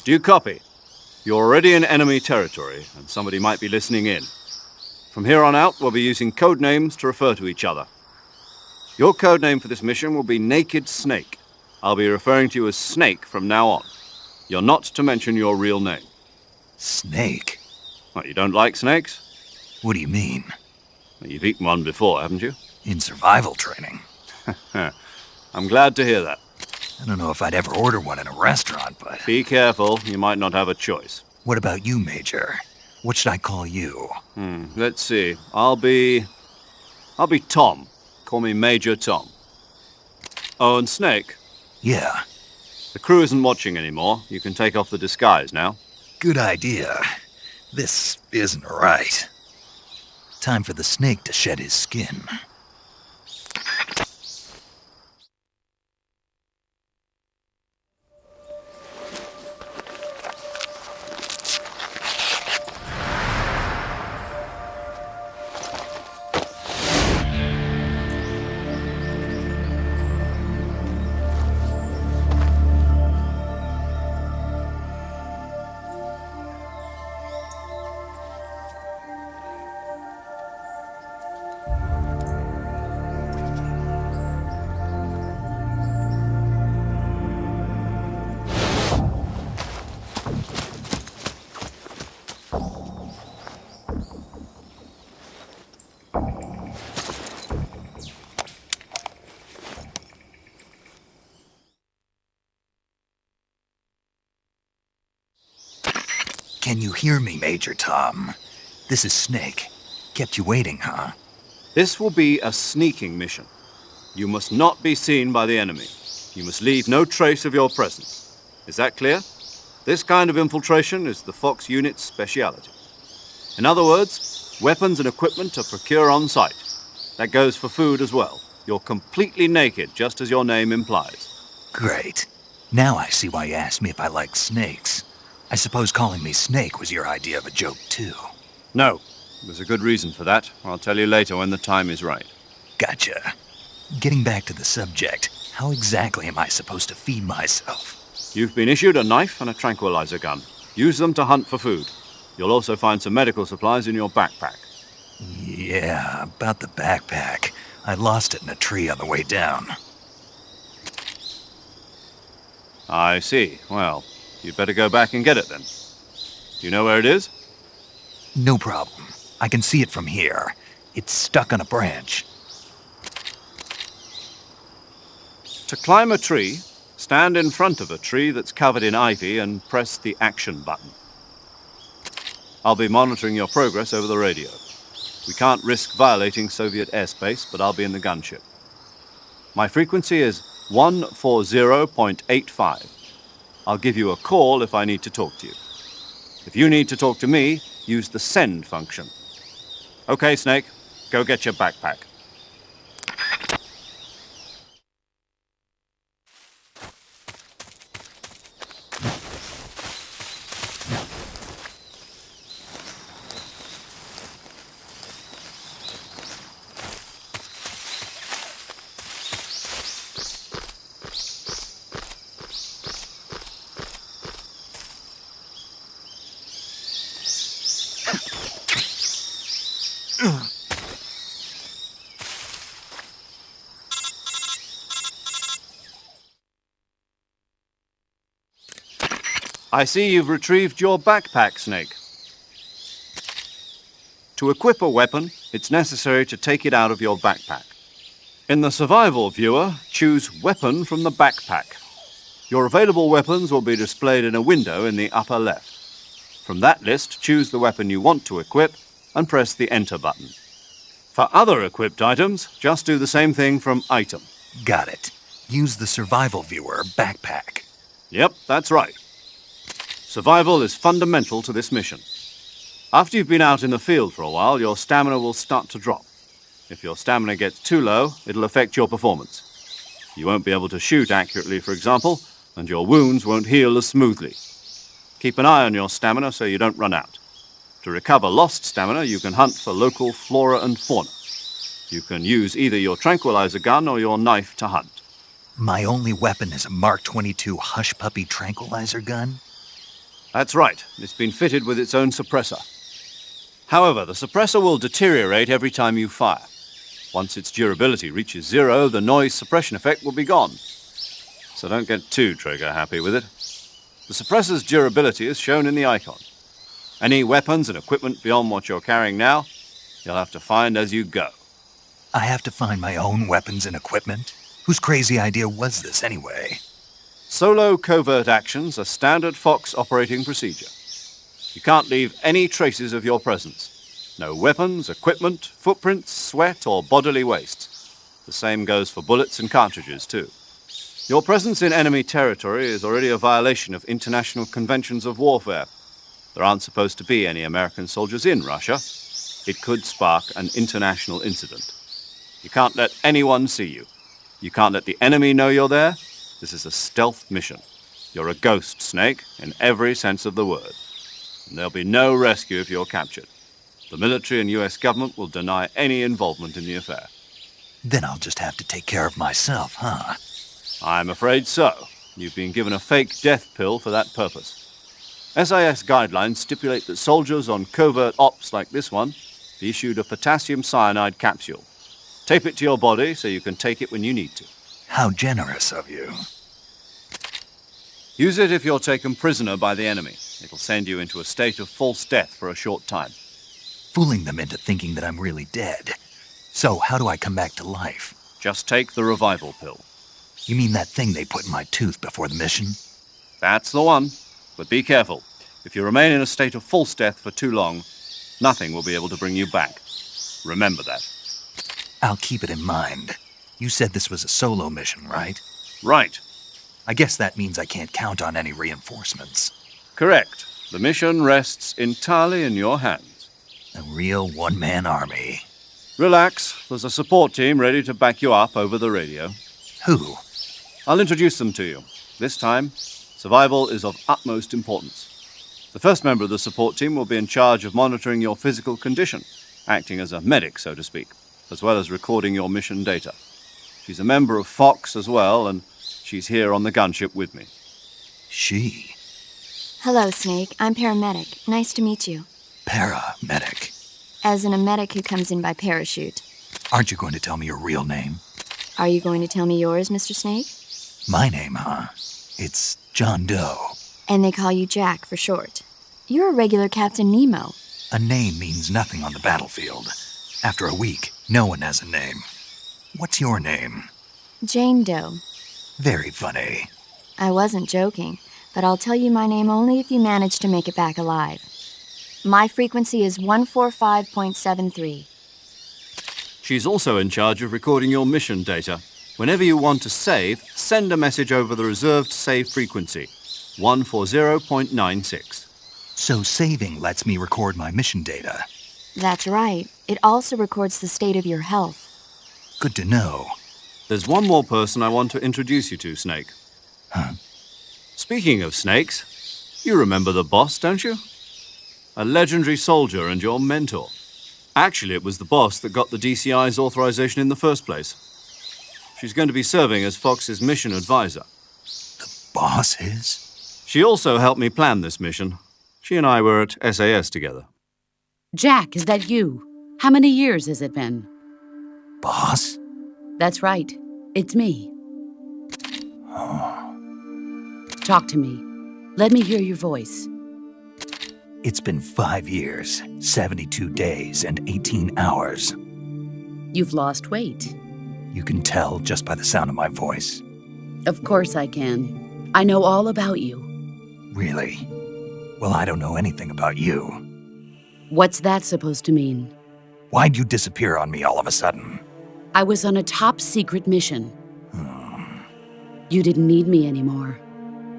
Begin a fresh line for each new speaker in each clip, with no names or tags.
Do you copy? You're already in enemy territory, and somebody might be listening in. From here on out, we'll be using code names to refer to each other. Your code name for this mission will be Naked Snake. I'll be referring to you as Snake from now on. You're not to mention your real name.
Snake?
What, you don't like snakes?
What do you mean?
Well, you've eaten one before, haven't you?
In survival training.
I'm glad to hear that.
I don't know if I'd ever order one in a restaurant, but...
Be careful, you might not have a choice.
What about you, Major? What should I call you?
Let's see. I'll be Tom. Call me Major Tom. Oh, and Snake?
Yeah.
The crew isn't watching anymore. You can take off the disguise now.
Good idea. This isn't right. Time for the snake to shed his skin. Can you hear me, Major Tom? This is Snake. Kept you waiting, huh?
This will be a sneaking mission. You must not be seen by the enemy. You must leave no trace of your presence. Is that clear? This kind of infiltration is the Fox unit's speciality. In other words, weapons and equipment are procured on site. That goes for food as well. You're completely naked, just as your name implies.
Great. Now I see why you asked me if I like snakes. I suppose calling me Snake was your idea of a joke, too.
No. There's a good reason for that. I'll tell you later when the time is right.
Gotcha. Getting back to the subject, how exactly am I supposed to feed myself?
You've been issued a knife and a tranquilizer gun. Use them to hunt for food. You'll also find some medical supplies in your backpack.
Yeah, about the backpack. I lost it in a tree on the way down.
I see. Well, you'd better go back and get it then. Do you know where it is?
No problem. I can see it from here. It's stuck on a branch.
To climb a tree, stand in front of a tree that's covered in ivy and press the action button. I'll be monitoring your progress over the radio. We can't risk violating Soviet airspace, but I'll be in the gunship. My frequency is 140.85. I'll give you a call if I need to talk to you. If you need to talk to me, use the send function. Okay, Snake, go get your backpack. I see you've retrieved your backpack, Snake. To equip a weapon, it's necessary to take it out of your backpack. In the survival viewer, choose Weapon from the backpack. Your available weapons will be displayed in a window in the upper left. From that list, choose the weapon you want to equip and press the Enter button. For other equipped items, just do the same thing from Item.
Got it. Use the survival viewer backpack.
Yep, that's right. Survival is fundamental to this mission. After you've been out in the field for a while, your stamina will start to drop. If your stamina gets too low, it'll affect your performance. You won't be able to shoot accurately, for example, and your wounds won't heal as smoothly. Keep an eye on your stamina so you don't run out. To recover lost stamina, you can hunt for local flora and fauna. You can use either your tranquilizer gun or your knife to hunt.
My only weapon is a Mark 22 Hush Puppy tranquilizer gun?
That's right. It's been fitted with its own suppressor. However, the suppressor will deteriorate every time you fire. Once its durability reaches 0, the noise suppression effect will be gone. So don't get too trigger happy with it. The suppressor's durability is shown in the icon. Any weapons and equipment beyond what you're carrying now, you'll have to find as you go.
I have to find my own weapons and equipment? Whose crazy idea was this anyway?
Solo covert actions are standard Fox operating procedure. You can't leave any traces of your presence. No weapons, equipment, footprints, sweat, or bodily waste. The same goes for bullets and cartridges, too. Your presence in enemy territory is already a violation of international conventions of warfare. There aren't supposed to be any American soldiers in Russia. It could spark an international incident. You can't let anyone see you. You can't let the enemy know you're there. This is a stealth mission. You're a ghost, Snake, in every sense of the word. And there'll be no rescue if you're captured. The military and US government will deny any involvement in the affair.
Then I'll just have to take care of myself, huh?
I'm afraid so. You've been given a fake death pill for that purpose. SIS guidelines stipulate that soldiers on covert ops like this one be issued a potassium cyanide capsule. Tape it to your body so you can take it when you need to.
How generous of you.
Use it if you're taken prisoner by the enemy. It'll send you into a state of false death for a short time.
Fooling them into thinking that I'm really dead. So how do I come back to life?
Just take the revival pill.
You mean that thing they put in my tooth before the mission?
That's the one. But be careful. If you remain in a state of false death for too long, nothing will be able to bring you back. Remember that.
I'll keep it in mind. You said this was a solo mission, right?
Right.
I guess that means I can't count on any reinforcements.
Correct. The mission rests entirely in your hands.
A real one-man army.
Relax. There's a support team ready to back you up over the radio.
Who?
I'll introduce them to you. This time, survival is of utmost importance. The first member of the support team will be in charge of monitoring your physical condition, acting as a medic, so to speak, as well as recording your mission data. She's a member of Fox as well, and she's here on the gunship with me.
She?
Hello, Snake. I'm paramedic. Nice to meet you.
Paramedic.
As in a medic who comes in by parachute.
Aren't you going to tell me your real name?
Are you going to tell me yours, Mr. Snake?
My name, huh? It's John Doe.
And they call you Jack for short. You're a regular Captain Nemo.
A name means nothing on the battlefield. After a week, no one has a name. What's your name?
Jane Doe.
Very funny.
I wasn't joking, but I'll tell you my name only if you manage to make it back alive. My frequency is 145.73.
She's also in charge of recording your mission data. Whenever you want to save, send a message over the reserved save frequency, 140.96.
So saving lets me record my mission data.
That's right. It also records the state of your health.
Good to know.
There's one more person I want to introduce you to, Snake.
Huh?
Speaking of snakes, you remember the boss, don't you? A legendary soldier and your mentor. Actually, it was the boss that got the DCI's authorization in the first place. She's going to be serving as Fox's mission advisor.
The boss is?
She also helped me plan this mission. She and I were at SAS together.
Jack, is that you? How many years has it been?
Boss?
That's right. It's me.
Oh.
Talk to me. Let me hear your voice.
It's been 5 years, 72 days, and 18 hours.
You've lost weight.
You can tell just by the sound of my voice.
Of course I can. I know all about you.
Really? Well, I don't know anything about you.
What's that supposed to mean?
Why'd you disappear on me all of a sudden?
I was on a top-secret mission. You didn't need me anymore.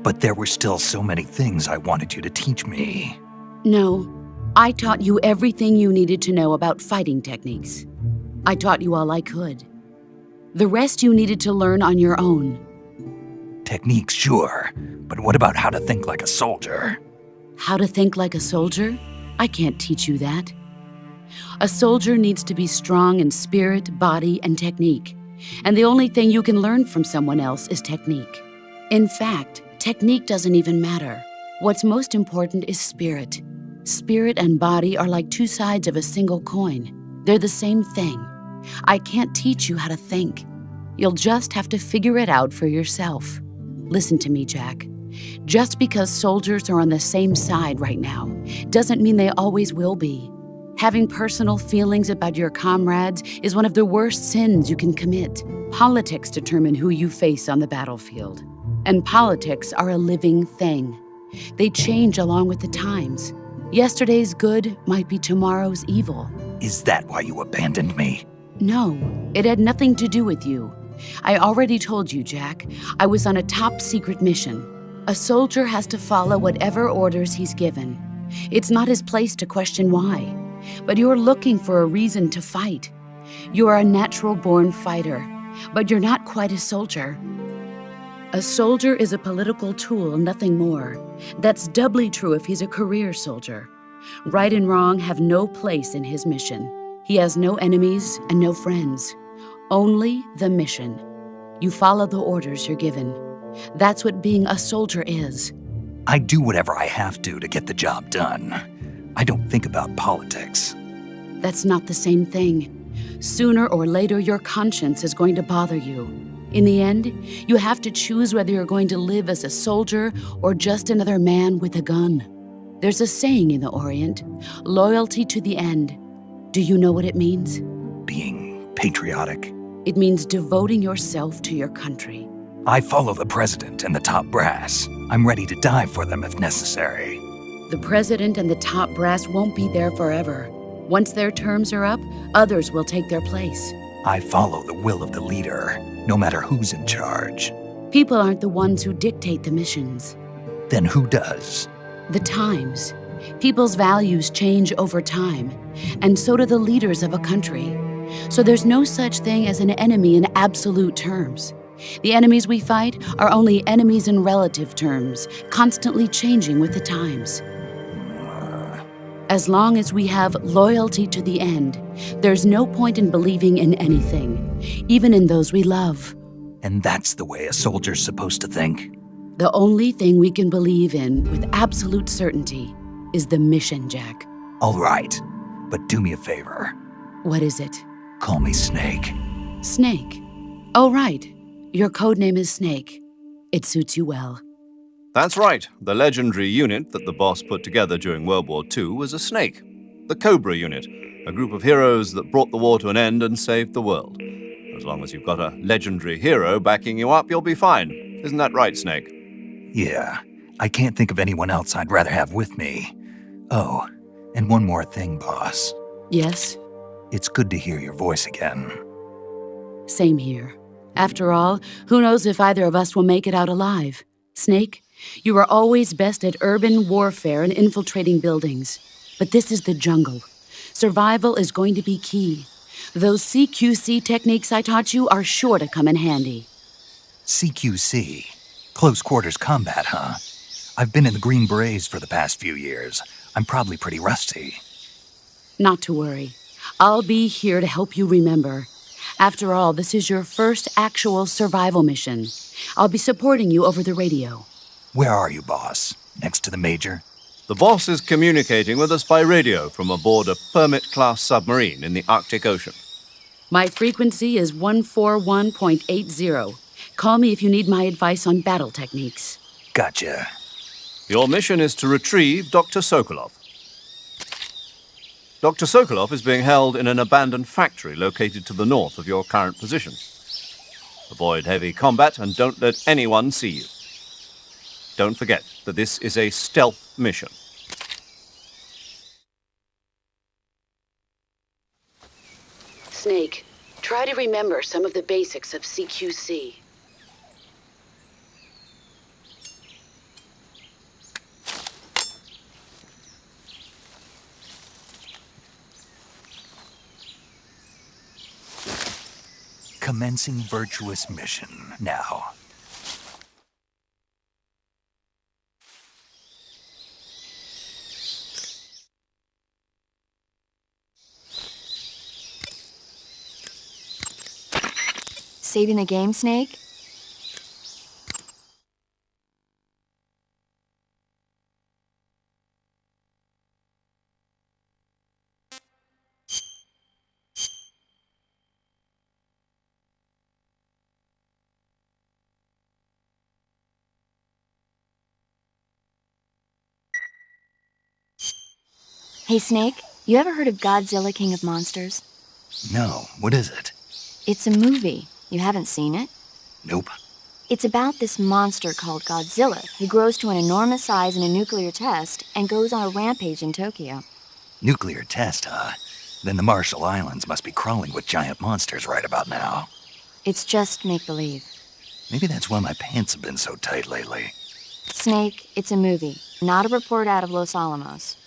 But there were still so many things I wanted you to teach me.
No, I taught you everything you needed to know about fighting techniques. I taught you all I could. The rest you needed to learn on your own.
Techniques, sure. But what about how to think like a soldier?
How to think like a soldier? I can't teach you that. A soldier needs to be strong in spirit, body, and technique. And the only thing you can learn from someone else is technique. In fact, technique doesn't even matter. What's most important is spirit. Spirit and body are like two sides of a single coin. They're the same thing. I can't teach you how to think. You'll just have to figure it out for yourself. Listen to me, Jack. Just because soldiers are on the same side right now doesn't mean they always will be. Having personal feelings about your comrades is one of the worst sins you can commit. Politics determine who you face on the battlefield. And politics are a living thing. They change along with the times. Yesterday's good might be tomorrow's evil.
Is that why you abandoned me?
No, it had nothing to do with you. I already told you, Jack. I was on a top-secret mission. A soldier has to follow whatever orders he's given. It's not his place to question why. But you're looking for a reason to fight. You are a natural-born fighter, but you're not quite a soldier. A soldier is a political tool, nothing more. That's doubly true if he's a career soldier. Right and wrong have no place in his mission. He has no enemies and no friends. Only the mission. You follow the orders you're given. That's what being a soldier is.
I do whatever I have to get the job done. I don't think about politics.
That's not the same thing. Sooner or later, your conscience is going to bother you. In the end, you have to choose whether you're going to live as a soldier or just another man with a gun. There's a saying in the Orient, loyalty to the end. Do you know what it means?
Being patriotic.
It means devoting yourself to your country.
I follow the president and the top brass. I'm ready to die for them if necessary.
The president and the top brass won't be there forever. Once their terms are up, others will take their place.
I follow the will of the leader, no matter who's in charge.
People aren't the ones who dictate the missions.
Then who does?
The times. People's values change over time, and so do the leaders of a country. So there's no such thing as an enemy in absolute terms. The enemies we fight are only enemies in relative terms, constantly changing with the times. As long as we have loyalty to the end, there's no point in believing in anything, even in those we love.
And that's the way a soldier's supposed to think?
The only thing we can believe in with absolute certainty is the mission, Jack.
All right, but do me a favor.
What is it?
Call me Snake.
Snake. Oh, right. Your codename is Snake. It suits you well.
That's right. The legendary unit that the boss put together during World War II was a snake. The Cobra unit, a group of heroes that brought the war to an end and saved the world. As long as you've got a legendary hero backing you up, you'll be fine. Isn't that right, Snake?
Yeah, I can't think of anyone else I'd rather have with me. Oh, and one more thing, boss.
Yes?
It's good to hear your voice again.
Same here. After all, who knows if either of us will make it out alive? Snake, you are always best at urban warfare and infiltrating buildings. But this is the jungle. Survival is going to be key. Those CQC techniques I taught you are sure to come in handy.
CQC? Close quarters combat, huh? I've been in the Green Berets for the past few years. I'm probably pretty rusty.
Not to worry. I'll be here to help you remember. After all, this is your first actual survival mission. I'll be supporting you over the radio.
Where are you, boss? Next to the major?
The boss is communicating with us by radio from aboard a Permit-class submarine in the Arctic Ocean.
My frequency is 141.80. Call me if you need my advice on battle techniques.
Gotcha.
Your mission is to retrieve Dr. Sokolov. Dr. Sokolov is being held in an abandoned factory located to the north of your current position. Avoid heavy combat and don't let anyone see you. Don't forget that this is a stealth mission.
Snake, try to remember some of the basics of CQC.
Commencing virtuous mission now.
Saving the game, Snake? Hey, Snake, you ever heard of Godzilla King of Monsters?
No, what is it?
It's a movie. You haven't seen it?
Nope.
It's about this monster called Godzilla who grows to an enormous size in a nuclear test and goes on a rampage in Tokyo.
Nuclear test, huh? Then the Marshall Islands must be crawling with giant monsters right about now.
It's just make-believe.
Maybe that's why my pants have been so tight lately.
Snake, it's a movie, not a report out of Los Alamos.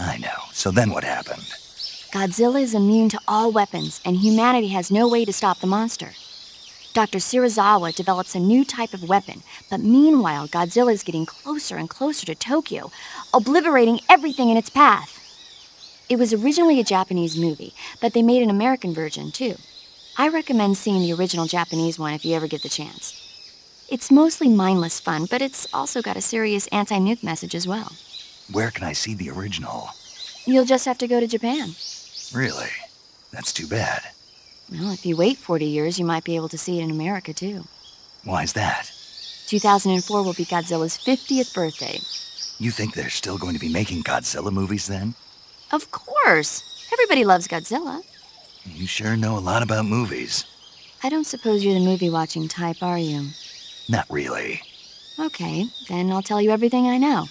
I know. So then what happened?
Godzilla is immune to all weapons, and humanity has no way to stop the monster. Dr. Shirazawa develops a new type of weapon, but meanwhile, Godzilla is getting closer and closer to Tokyo, obliterating everything in its path. It was originally a Japanese movie, but they made an American version, too. I recommend seeing the original Japanese one if you ever get the chance. It's mostly mindless fun, but it's also got a serious anti-nuke message as well.
Where can I see the original?
You'll just have to go to Japan.
Really? That's too bad.
Well, if you wait 40 years, you might be able to see it in America, too.
Why's that?
2004 will be Godzilla's 50th birthday.
You think they're still going to be making Godzilla movies then?
Of course! Everybody loves Godzilla.
You sure know a lot about movies.
I don't suppose you're the movie-watching type, are you?
Not really.
Okay, then I'll tell you everything I know.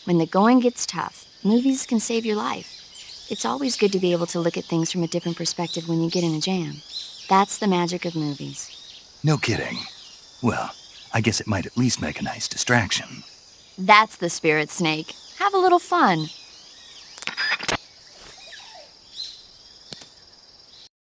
When the going gets tough, movies can save your life. It's always good to be able to look at things from a different perspective when you get in a jam. That's the magic of movies.
No kidding. Well, I guess it might at least make a nice distraction.
That's the spirit, Snake. Have a little fun.